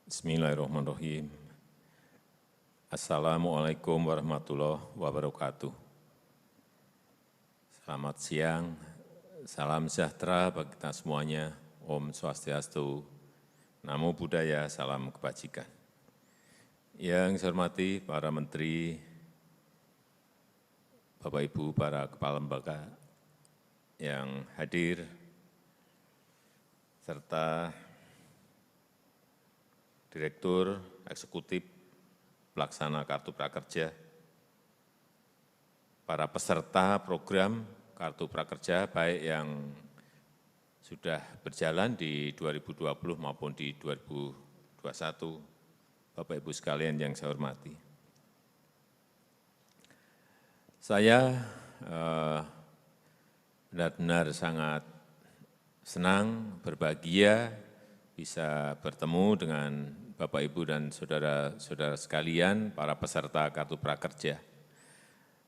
Bismillahirrahmanirrahim. Assalamualaikum warahmatullahi wabarakatuh. Selamat siang, salam sejahtera bagi kita semuanya. Om Swastiastu, Namo Buddhaya, salam kebajikan. Yang saya hormati para menteri, Bapak Ibu, para kepala lembaga yang hadir, serta Direktur Eksekutif Pelaksana Kartu Prakerja, para peserta program Kartu Prakerja, baik yang sudah berjalan di 2020 maupun di 2021, Bapak Ibu sekalian yang saya hormati. Saya benar-benar sangat senang, berbahagia bisa bertemu dengan Bapak, Ibu, dan saudara-saudara sekalian, para peserta Kartu Prakerja.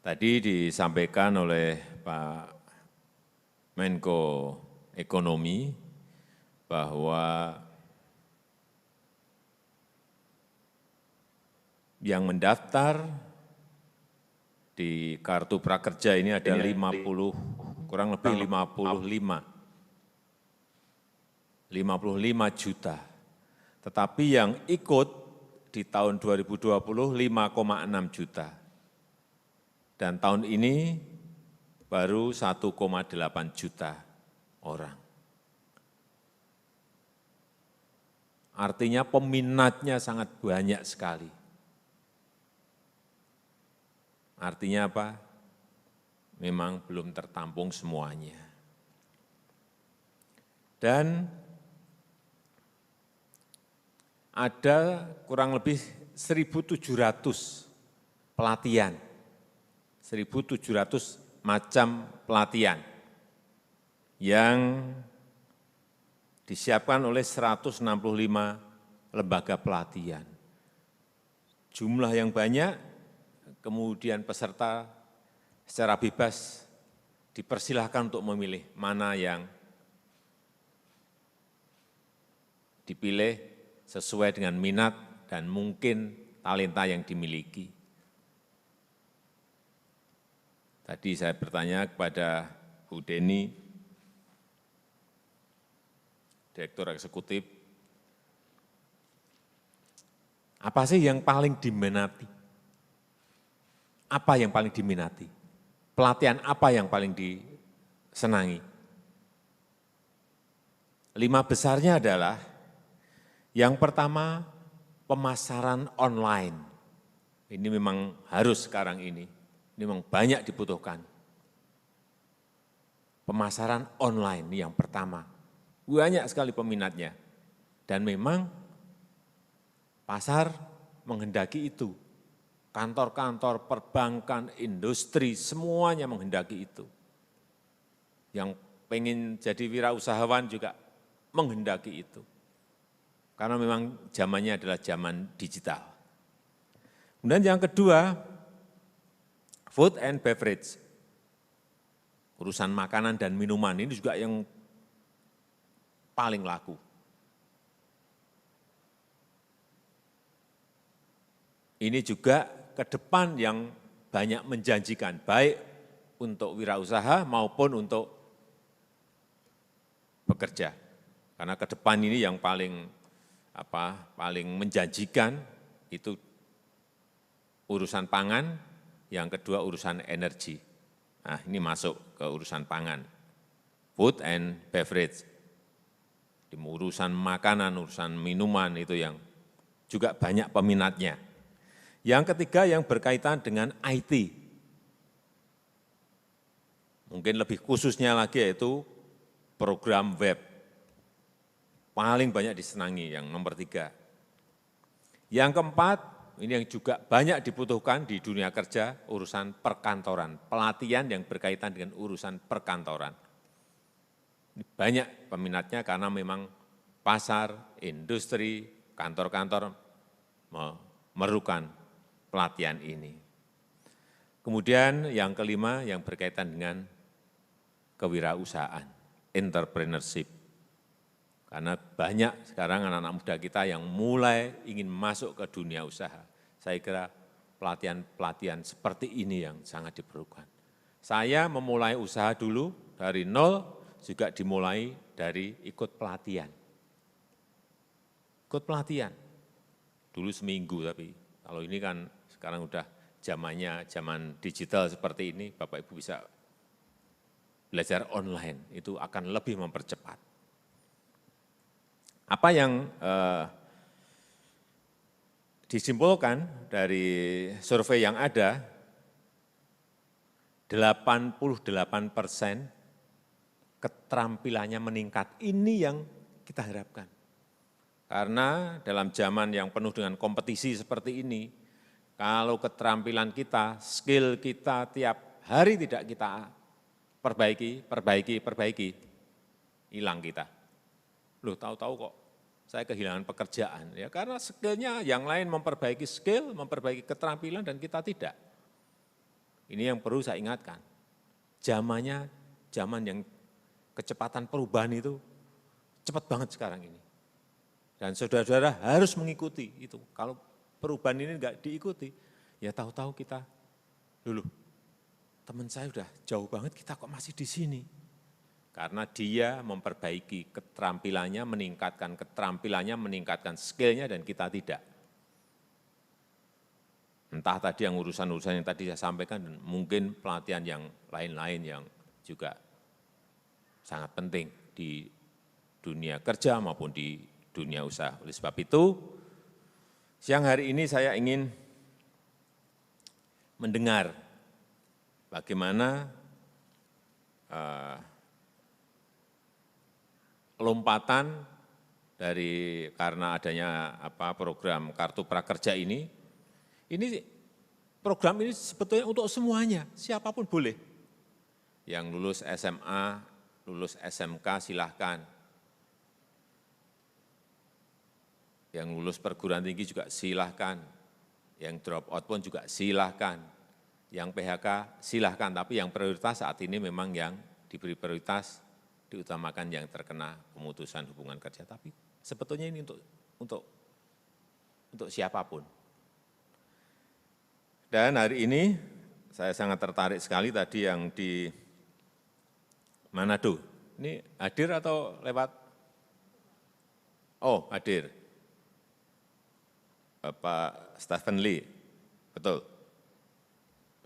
Tadi disampaikan oleh Pak Menko Ekonomi bahwa yang mendaftar di Kartu Prakerja ini ada kurang lebih 55 juta. Tetapi yang ikut di tahun 2020 5,6 juta. Dan tahun ini baru 1,8 juta orang. Artinya peminatnya sangat banyak sekali. Artinya apa? Memang belum tertampung semuanya. Dan ada kurang lebih 1.700 pelatihan, 1.700 macam pelatihan yang disiapkan oleh 165 lembaga pelatihan. Jumlah yang banyak, kemudian peserta secara bebas dipersilahkan untuk memilih mana yang dipilih sesuai dengan minat dan mungkin talenta yang dimiliki. Tadi saya bertanya kepada Bu Deni, Direktur Eksekutif, apa sih yang paling diminati? Apa yang paling diminati? Pelatihan apa yang paling disenangi? 5 besarnya adalah, yang pertama, pemasaran online. Ini memang harus sekarang ini memang banyak dibutuhkan. Pemasaran online yang pertama, banyak sekali peminatnya. Dan memang pasar menghendaki itu. Kantor-kantor, perbankan, industri, semuanya menghendaki itu. Yang pengen jadi wirausahawan juga menghendaki itu. Karena memang zamannya adalah zaman digital. Kemudian yang kedua, food and beverage. Urusan makanan dan minuman ini juga yang paling laku. Ini juga ke depan yang banyak menjanjikan, baik untuk wirausaha maupun untuk bekerja. Karena ke depan ini yang paling menjanjikan itu urusan pangan, yang kedua urusan energi. Nah, ini masuk ke urusan pangan, food and beverage. Di urusan makanan, urusan minuman itu yang juga banyak peminatnya. Yang ketiga yang berkaitan dengan IT. Mungkin lebih khususnya lagi yaitu program web. Paling banyak disenangi yang nomor 3. Yang keempat, ini yang juga banyak dibutuhkan di dunia kerja, urusan perkantoran. Pelatihan yang berkaitan dengan urusan perkantoran. Ini banyak peminatnya karena memang pasar, industri, kantor-kantor memerlukan pelatihan ini. Kemudian yang kelima yang berkaitan dengan kewirausahaan, entrepreneurship. Karena banyak sekarang anak-anak muda kita yang mulai ingin masuk ke dunia usaha. Saya kira pelatihan-pelatihan seperti ini yang sangat diperlukan. Saya memulai usaha dulu dari nol, juga dimulai dari ikut pelatihan. Ikut pelatihan, dulu seminggu tapi kalau ini kan sekarang udah zamannya zaman digital seperti ini, Bapak Ibu bisa belajar online, itu akan lebih mempercepat. Apa yang disimpulkan dari survei yang ada, 88% keterampilannya meningkat. Ini yang kita harapkan. Karena dalam zaman yang penuh dengan kompetisi seperti ini, kalau keterampilan kita, skill kita tiap hari tidak kita perbaiki, hilang kita. Loh, tahu-tahu kok saya kehilangan pekerjaan. Ya karena skillnya yang lain memperbaiki skill, memperbaiki keterampilan, dan kita tidak. Ini yang perlu saya ingatkan. Zamannya, zaman yang kecepatan perubahan itu cepat banget sekarang ini. Dan saudara-saudara harus mengikuti itu. Kalau perubahan ini enggak diikuti, ya tahu-tahu kita, dulu teman saya udah jauh banget, kita kok masih di sini. Karena dia memperbaiki keterampilannya, meningkatkan skillnya, dan kita tidak. Entah tadi yang urusan-urusan yang tadi saya sampaikan, dan mungkin pelatihan yang lain-lain yang juga sangat penting di dunia kerja maupun di dunia usaha. Oleh sebab itu, siang hari ini saya ingin mendengar bagaimana lompatan dari karena adanya program Kartu Prakerja ini program ini sebetulnya untuk semuanya, siapapun boleh. Yang lulus SMA, lulus SMK silahkan. Yang lulus perguruan tinggi juga silahkan. Yang drop out pun juga silahkan. Yang PHK silahkan, tapi yang prioritas saat ini memang yang diberi prioritas diutamakan yang terkena pemutusan hubungan kerja. Tapi sebetulnya ini untuk siapapun. Dan hari ini saya sangat tertarik sekali tadi yang di Manado. Ini hadir atau lewat? Oh, hadir. Bapak Stephen Lee, betul.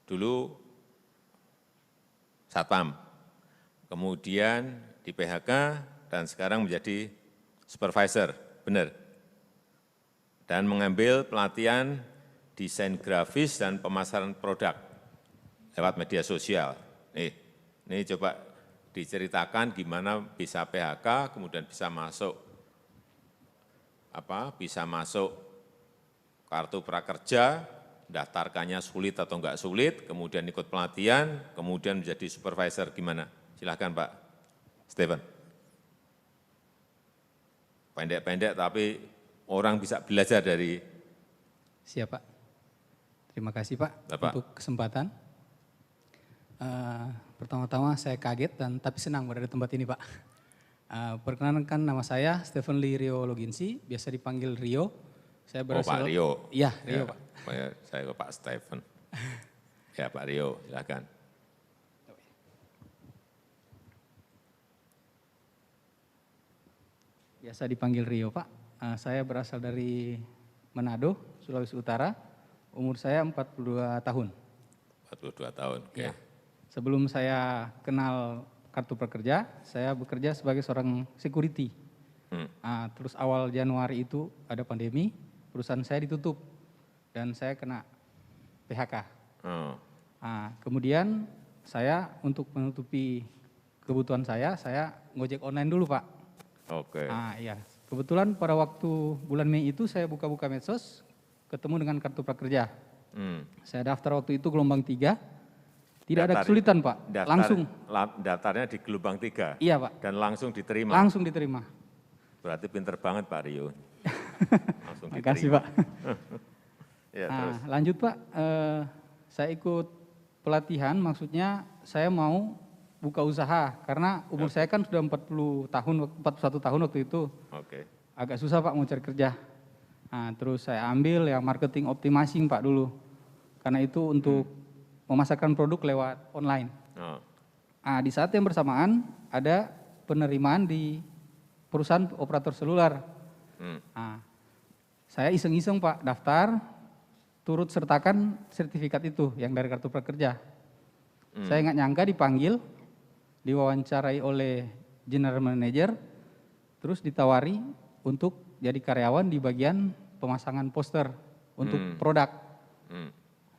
Dulu Satpam, kemudian di PHK, dan sekarang menjadi supervisor, benar. Dan mengambil pelatihan desain grafis dan pemasaran produk lewat media sosial. Ini coba diceritakan gimana bisa PHK, kemudian bisa masuk Kartu Prakerja, daftarkannya sulit atau enggak sulit, kemudian ikut pelatihan, kemudian menjadi supervisor, gimana? Silahkan Pak Stephen. Pendek-pendek tapi orang bisa belajar dari. Siap Pak. Terima kasih Pak Bapak. Untuk kesempatan. Pertama-tama saya kaget tapi senang berada di tempat ini Pak. Perkenalkan nama saya Stephen Lee Rio Loginsi, biasa dipanggil Rio. Saya Pak Rio. Iya, Rio ya, Pak. Saya ke Pak Stephen. Ya Pak Rio, silakan. Biasa dipanggil Rio Pak. Saya berasal dari Manado, Sulawesi Utara. Umur saya 42 tahun. 42 tahun, oke. Ya. Sebelum saya kenal Kartu Prakerja, saya bekerja sebagai seorang security. Terus awal Januari itu ada pandemi, perusahaan saya ditutup dan saya kena PHK. Kemudian saya untuk menutupi kebutuhan saya ngojek online dulu Pak. Oke. Iya. Kebetulan pada waktu bulan Mei itu saya buka-buka medsos, ketemu dengan Kartu Prakerja. Saya daftar waktu itu gelombang 3, tidak ada kesulitan Pak, langsung. Daftarnya di gelombang 3? Iya Pak. Dan langsung diterima? Langsung diterima. Berarti pinter banget Pak Rio. Langsung diterima. Terima kasih Pak. Ya, terus. Lanjut Pak, saya ikut pelatihan, maksudnya saya mau buka usaha karena umur saya kan sudah 41 tahun waktu itu. Oke. Agak susah Pak mau cari kerja. Nah, terus saya ambil yang marketing optimizing Pak dulu. Karena itu untuk memasarkan produk lewat online. Oh. Nah, di saat yang bersamaan ada penerimaan di perusahaan operator seluler. Nah, saya iseng-iseng Pak daftar, turut sertakan sertifikat itu yang dari kartu prakerja. Saya nggak nyangka dipanggil, diwawancarai oleh general manager, terus ditawari untuk jadi karyawan di bagian pemasangan poster untuk produk.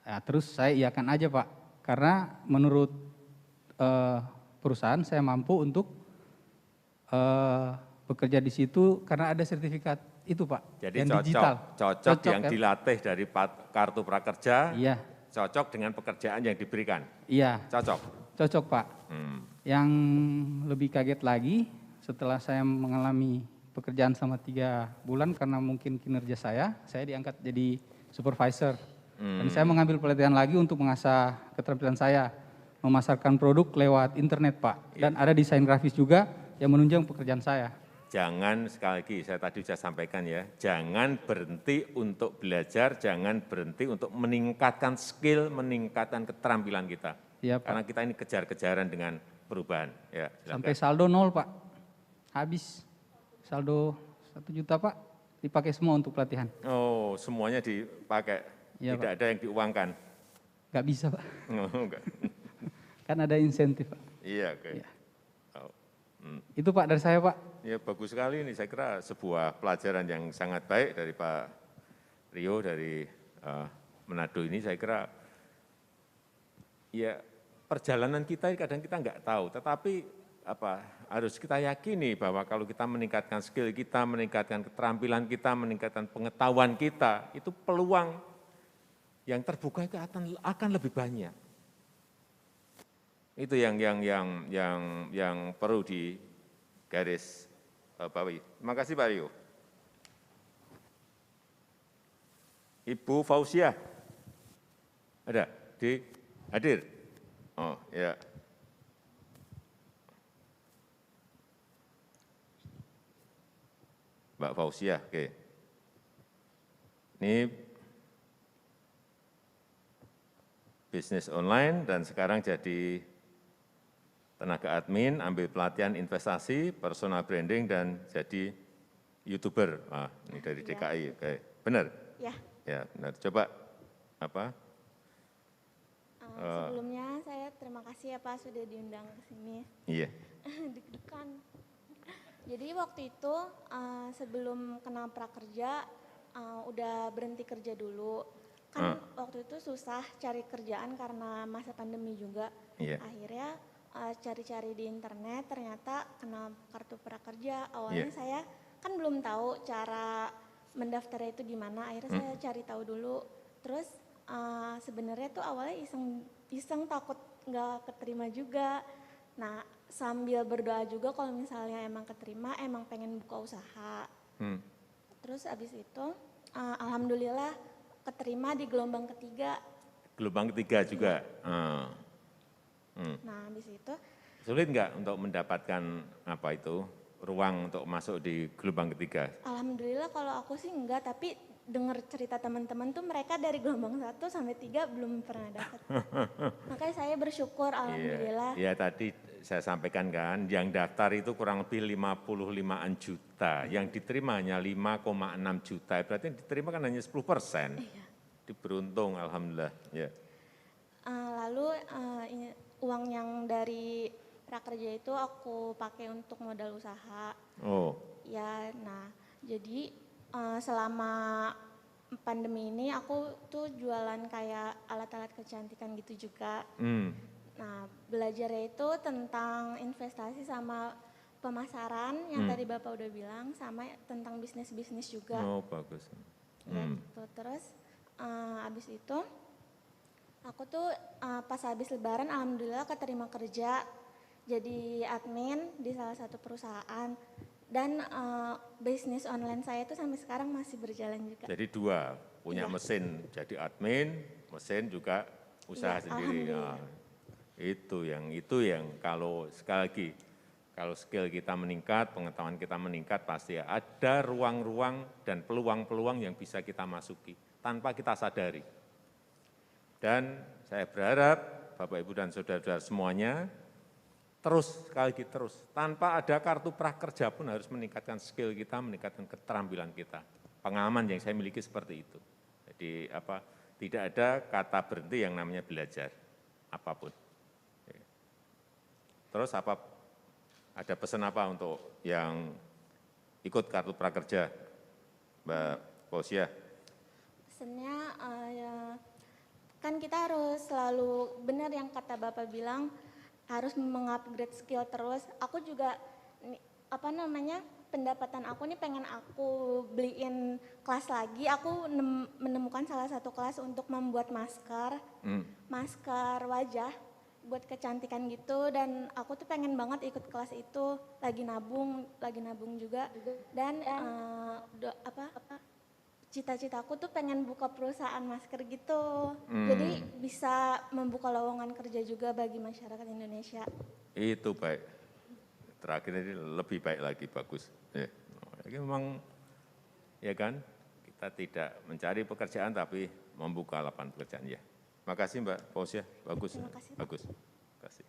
Ya, terus saya iakan aja Pak, karena menurut perusahaan saya mampu untuk bekerja di situ karena ada sertifikat itu Pak. Jadi yang cocok, digital. cocok yang kan? dilatih dari kartu prakerja, Iya, cocok dengan pekerjaan yang diberikan. iya, Cocok. cocok Pak. Yang lebih kaget lagi setelah saya mengalami pekerjaan selama 3 bulan karena mungkin kinerja saya diangkat jadi supervisor. Dan saya mengambil pelatihan lagi untuk mengasah keterampilan saya memasarkan produk lewat internet Pak. Dan ada desain grafis juga yang menunjang pekerjaan saya. Jangan, sekali lagi saya tadi sudah sampaikan ya, jangan berhenti untuk belajar, jangan berhenti untuk meningkatkan skill, meningkatkan keterampilan kita. Iya Pak. Karena kita ini kejar-kejaran dengan perubahan. Ya, Sampai saldo 0 Pak, habis. Saldo 1 juta Pak, dipakai semua untuk pelatihan. Oh, semuanya dipakai, Iya, tidak ada yang diuangkan. Nggak bisa Pak, Oh, enggak. kan ada insentif Pak. Iya, oke. Iya. Oh, Itu Pak dari saya Pak. ya bagus sekali ini, saya kira sebuah pelajaran yang sangat baik dari Pak Rio dari Manado ini, saya kira ya perjalanan kita kadang kita nggak tahu, tetapi harus kita yakini bahwa kalau kita meningkatkan skill kita, meningkatkan keterampilan kita, meningkatkan pengetahuan kita, itu peluang yang terbuka itu akan lebih banyak. Itu yang perlu digaris bawahi. Terima kasih Pak Rio. Ibu Fauziah, ada hadir? Oh ya. Mbak Fauziah, oke. Ini bisnis online dan sekarang jadi tenaga admin, ambil pelatihan investasi, personal branding, dan jadi YouTuber. Ini dari DKI, oke. Benar? Ya. Ya, benar. Coba, Sebelumnya saya terima kasih ya Pak sudah diundang ke sini. Iya. Deg-degan. Jadi waktu itu sebelum kenal prakerja, udah berhenti kerja dulu. Kan waktu itu susah cari kerjaan karena masa pandemi juga. Iya. Akhirnya cari-cari di internet ternyata kenal kartu prakerja. Awalnya saya kan belum tahu cara mendaftarnya itu gimana. Akhirnya saya cari tahu dulu. Terus sebenarnya tuh awalnya iseng takut nggak keterima juga. Nah sambil berdoa juga kalau misalnya emang keterima, emang pengen buka usaha. Terus abis itu alhamdulillah keterima di gelombang ketiga. Gelombang ketiga juga. Nah abis itu Sulit nggak untuk mendapatkan ruang untuk masuk di gelombang ketiga? alhamdulillah kalau aku sih enggak, tapi dengar cerita teman-teman tuh mereka dari gelombang 1 sampai 3 belum pernah dapat. Makanya saya bersyukur alhamdulillah. Iya, tadi saya sampaikan kan, yang daftar itu kurang lebih 55-an juta, yang diterima hanya 5,6 juta, berarti yang diterima kan hanya 10%. Iya. Beruntung, alhamdulillah. Ya. Lalu uang yang dari prakerja itu aku pakai untuk modal usaha. Oh, Ya, nah jadi selama pandemi ini aku tuh jualan kayak alat-alat kecantikan gitu juga. Nah belajarnya itu tentang investasi sama pemasaran yang tadi Bapak udah bilang, sama tentang bisnis-bisnis juga. oh bagus. Ya gitu. Terus abis itu aku tuh pas habis lebaran alhamdulillah keterima kerja jadi admin di salah satu perusahaan. Dan bisnis online saya itu sampai sekarang masih berjalan juga. Jadi dua, punya mesin jadi admin, mesin juga usaha Iya, sendiri. alhamdulillah. Itu yang kalau sekali lagi, kalau skill kita meningkat, pengetahuan kita meningkat, pasti ada ruang-ruang dan peluang-peluang yang bisa kita masuki tanpa kita sadari. Dan saya berharap Bapak, Ibu, dan saudara-saudara semuanya terus, sekali lagi terus, tanpa ada kartu prakerja pun harus meningkatkan skill kita, meningkatkan keterampilan kita. Pengalaman yang saya miliki seperti itu. Jadi tidak ada kata berhenti yang namanya belajar, apapun. Terus ada pesan apa untuk yang ikut kartu prakerja, Mbak Pausia? Pesannya ya, kan kita harus selalu benar yang kata Bapak bilang, harus mengupgrade skill terus. Aku juga pendapatan aku nih pengen aku beliin kelas lagi. Aku menemukan salah satu kelas untuk membuat masker wajah buat kecantikan gitu, dan aku tuh pengen banget ikut kelas itu, lagi nabung juga, dan cita-citaku tuh pengen buka perusahaan masker gitu. Jadi bisa membuka lowongan kerja juga bagi masyarakat Indonesia. Itu baik. Terakhir ini lebih baik lagi, bagus. Ya. Ini memang, ya kan, kita tidak mencari pekerjaan tapi membuka lapangan pekerjaan, ya. Makasih Mbak Pausia, bagus. Terima kasih, Pak. Bagus. Terima kasih.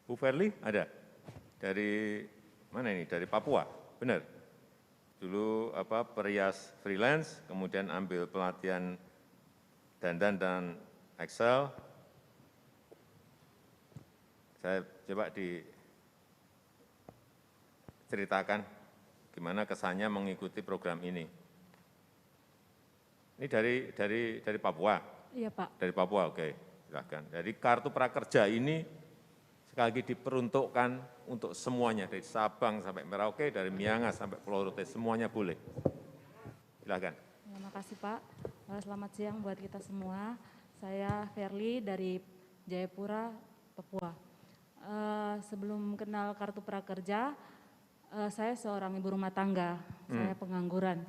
Bu Verly ada? Dari mana ini? Dari Papua, benar? Dulu perias freelance, kemudian ambil pelatihan dandan dan Excel. Saya coba diceritakan gimana kesannya mengikuti program ini. Ini dari Papua? Iya Pak. Dari Papua, oke. Silahkan. Jadi kartu prakerja ini sekali lagi diperuntukkan untuk semuanya, dari Sabang sampai Merauke, dari Miangas sampai Pulau Rote, semuanya boleh. Silahkan. Terima kasih Pak. Selamat siang buat kita semua. Saya Verly dari Jayapura, Papua. Sebelum kenal kartu prakerja, saya seorang ibu rumah tangga, saya pengangguran.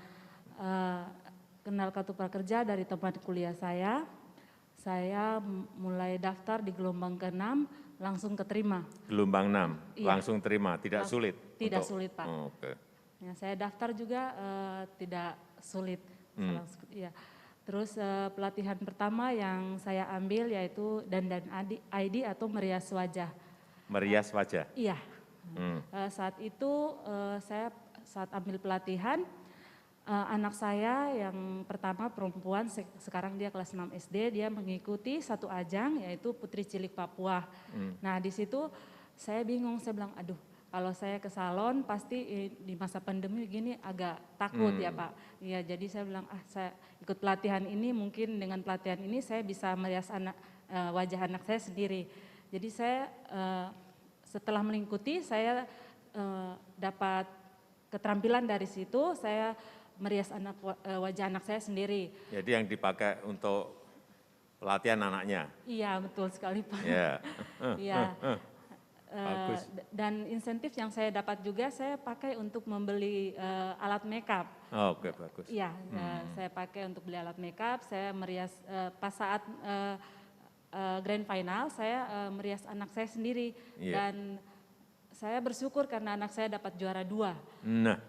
Kenal kartu prakerja dari tempat kuliah saya mulai daftar di gelombang ke-6, langsung keterima. Gelombang 6, Iya. langsung terima, tidak sulit? Tidak sulit Pak. Oke. Ya, saya daftar juga tidak sulit. Ya. Terus pelatihan pertama yang saya ambil yaitu dandan ID atau merias wajah. Merias wajah? Iya. Saat itu saya saat ambil pelatihan, anak saya yang pertama perempuan, sekarang dia kelas 6 SD, dia mengikuti satu ajang yaitu Putri Cilik Papua. Nah di situ saya bingung, saya bilang aduh kalau saya ke salon pasti di masa pandemi gini agak takut ya Pak. Ya jadi saya bilang saya ikut pelatihan ini, mungkin dengan pelatihan ini saya bisa merias wajah anak saya sendiri. Jadi saya setelah mengikuti saya dapat keterampilan dari situ, saya merias wajah anak saya sendiri. Jadi yang dipakai untuk pelatihan anaknya? Iya betul sekali Pak. Ya. Iya. Bagus. Dan insentif yang saya dapat juga saya pakai untuk membeli alat makeup. Oke, bagus. Iya, saya pakai untuk beli alat makeup. Saya merias pas saat grand final saya merias anak saya sendiri. Dan saya bersyukur karena anak saya dapat juara 2. Nah,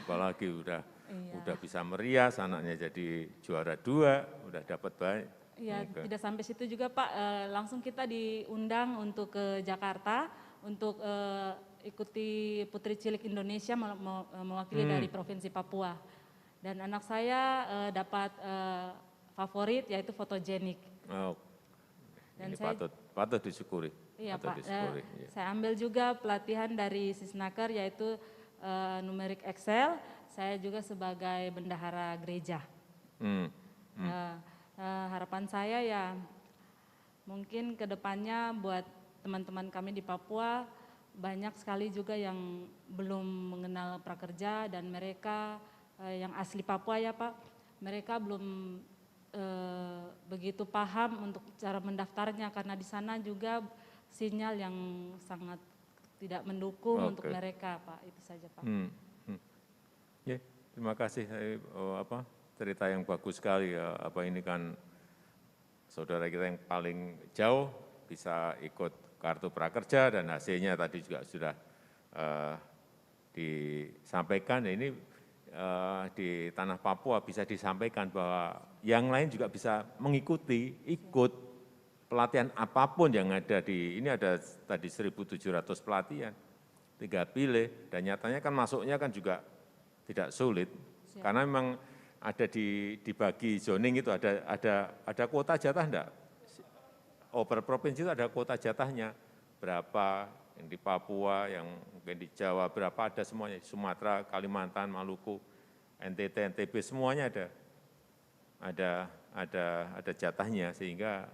apalagi udah bisa merias, anaknya jadi juara 2, udah dapat banyak. Iya, tidak sampai situ juga Pak, langsung kita diundang untuk ke Jakarta untuk ikuti Putri Cilik Indonesia mewakili dari Provinsi Papua. Dan anak saya dapat favorit yaitu fotogenik. Oh, Dan ini patut disyukuri. Iya patut Pak, disyukuri. saya ambil juga pelatihan dari Sisnaker yaitu numerik Excel. Saya juga sebagai bendahara gereja. Harapan saya ya mungkin kedepannya buat teman-teman kami di Papua banyak sekali juga yang belum mengenal prakerja dan mereka yang asli Papua ya Pak, mereka belum begitu paham untuk cara mendaftarnya karena di sana juga sinyal yang sangat tidak mendukung untuk mereka Pak, itu saja Pak. Ya, terima kasih cerita yang bagus sekali ya. Ini kan saudara kita yang paling jauh bisa ikut kartu prakerja dan hasilnya tadi juga sudah disampaikan. Ini di tanah Papua bisa disampaikan bahwa yang lain juga bisa mengikuti, ikut pelatihan apapun yang ada ini ada tadi 1.700 pelatihan, 3 pilih, dan nyatanya kan masuknya kan juga tidak sulit, karena memang ada dibagi zoning itu ada kuota jatah enggak? Oh, per provinsi itu ada kuota jatahnya, berapa yang di Papua, yang mungkin di Jawa, berapa ada semuanya, Sumatera, Kalimantan, Maluku, NTT, NTB, semuanya ada jatahnya, sehingga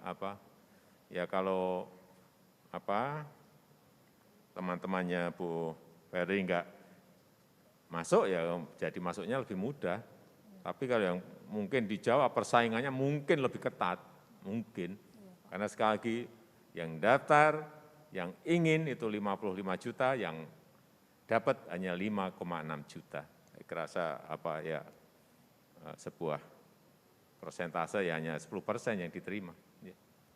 ya kalau teman-temannya Bu Ferry enggak masuk, ya jadi masuknya lebih mudah. Tapi kalau yang mungkin di Jawa persaingannya mungkin lebih ketat, mungkin. Karena sekali lagi yang daftar, yang ingin itu 55 juta, yang dapat hanya 5,6 juta. Saya kerasa sebuah persentase ya hanya 10% yang diterima.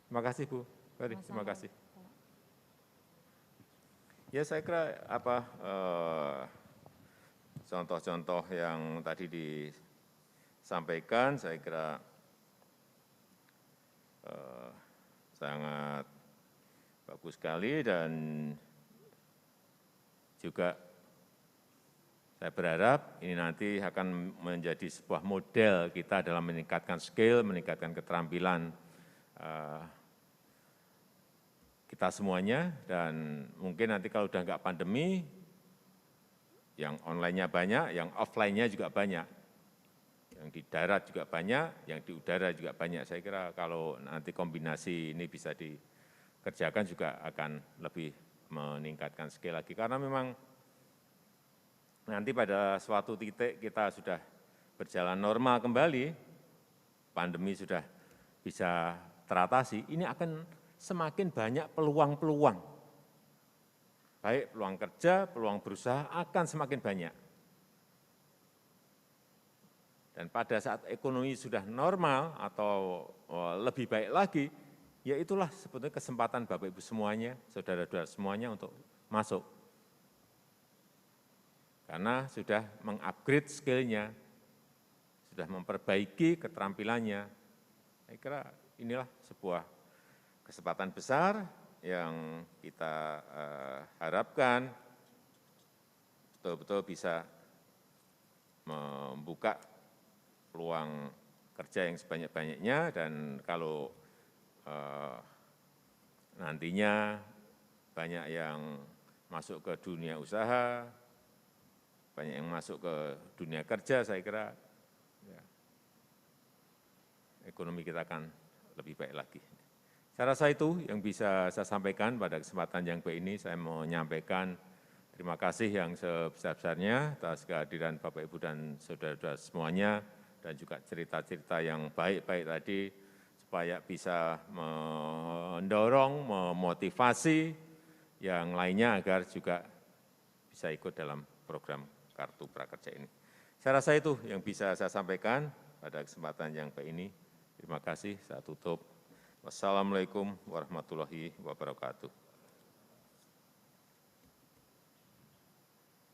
Terima kasih Bu Ferry, terima kasih. Ya saya kira contoh-contoh yang tadi disampaikan, saya kira sangat bagus sekali, dan juga saya berharap ini nanti akan menjadi sebuah model kita dalam meningkatkan skill, meningkatkan keterampilan kita semuanya, dan mungkin nanti kalau udah enggak pandemi, yang online-nya banyak, yang offline-nya juga banyak, yang di darat juga banyak, yang di udara juga banyak. Saya kira kalau nanti kombinasi ini bisa dikerjakan juga akan lebih meningkatkan skill lagi. Karena memang nanti pada suatu titik kita sudah berjalan normal kembali, pandemi sudah bisa teratasi, ini akan semakin banyak peluang-peluang. Baik peluang kerja, peluang berusaha akan semakin banyak. Dan pada saat ekonomi sudah normal atau lebih baik lagi, ya itulah sebetulnya kesempatan Bapak Ibu semuanya, saudara-saudara semuanya untuk masuk. Karena sudah meng-upgrade skill-nya, sudah memperbaiki keterampilannya. Saya kira inilah sebuah kesempatan besar yang kita harapkan betul-betul bisa membuka peluang kerja yang sebanyak-banyaknya, dan kalau nantinya banyak yang masuk ke dunia usaha, banyak yang masuk ke dunia kerja, saya kira ya, ekonomi kita akan lebih baik lagi. Saya rasa itu yang bisa saya sampaikan pada kesempatan yang baik ini. Saya mau menyampaikan terima kasih yang sebesar-besarnya atas kehadiran Bapak Ibu dan saudara-saudara semuanya, dan juga cerita-cerita yang baik-baik tadi, supaya bisa mendorong, memotivasi yang lainnya agar juga bisa ikut dalam program Kartu Prakerja ini. Saya rasa itu yang bisa saya sampaikan pada kesempatan yang baik ini. Terima kasih, saya tutup. Wassalamu'alaikum warahmatullahi wabarakatuh.